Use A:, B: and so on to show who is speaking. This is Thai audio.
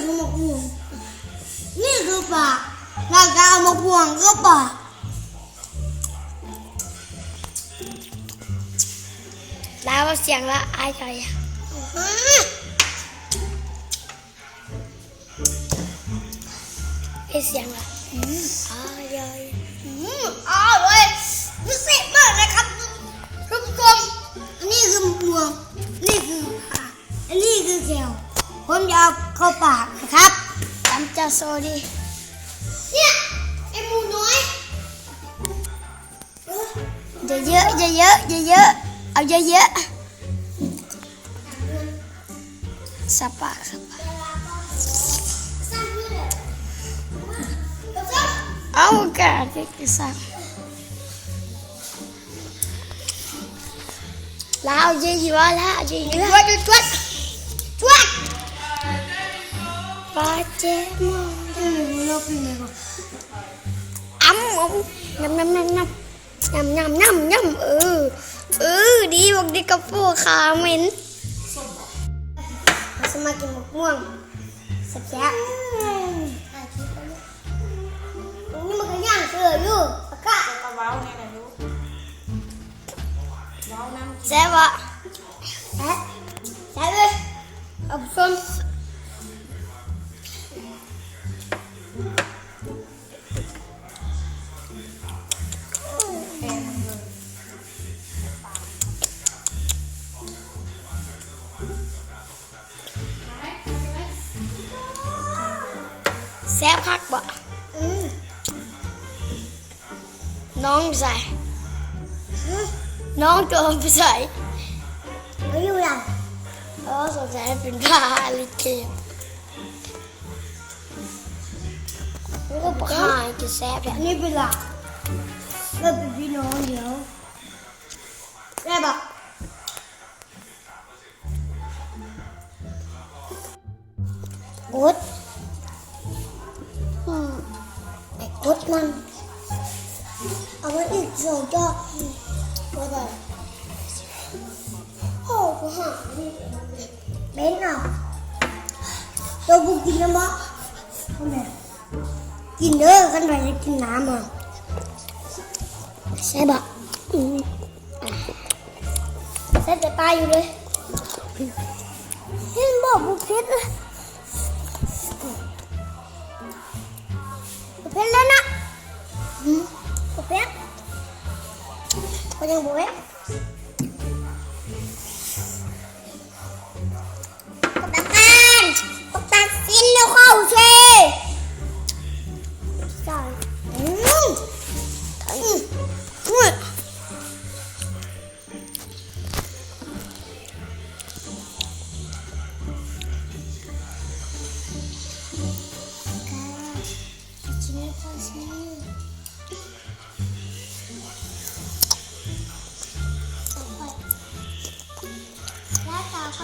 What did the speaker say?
A: คือมะม่วงนี่คือปากเราจะเอามะม่วงก็ปาก
B: แล้วเสียงละอายใจไอเสียงละอาย
A: อร่อยพิเศษมากนะครับทุกคนอันนี้คือมะม่วงนี่คือผักอันนี้คือแก้วผมจะเอาเข้าปากนะครับ
B: จำจะโซดี
A: เนี่ยไอหมูน้อย
B: เยอะเอาเยอะสปาเอากาเด็กสักแล้วเยอะแล้วเยอะ
A: จวด
B: ปาเจมอน
A: เราเป็นไงบ้าง
B: น้ำดีบอกดีกับพวกขาเหม็น
A: มาสมัครกินมะม่วงแซ่บนี่มันก็ย่างเสืออยู่ปะกะ
C: ก็เว้าเนี่ยนะลูกเว้าน้ำ
B: แซ่บ
A: เลยเอาส้ม
B: แซ่บคักบ่น้องใส่น้องตัวไปใส่
A: ไม่อยู่หลัง
B: สงสัยเป็นผ้าลิเกมันก็บอกหายจะแซ่บ
A: นี่เป็นหลักเราเป็นพี่น้องเดี๋ยวได้ปะ
B: กุดไอ้กุดมัน
A: เอาไว้อีกสองจอกก็ได้โอ้กูหาเบ้นอ่ะตัวบุกินน้ำมั้งกินเด้อกันไปกินน้ำอ่ะ
B: ใช่บะใช่แต่ตายอยู่เลย
A: เห็นบอกบุเพชรเลยบุเพชรแล้วนะบุเพชรก็ยังบุเพชรตัดสินแล้วเข้าเชใช่แล้วต่อไป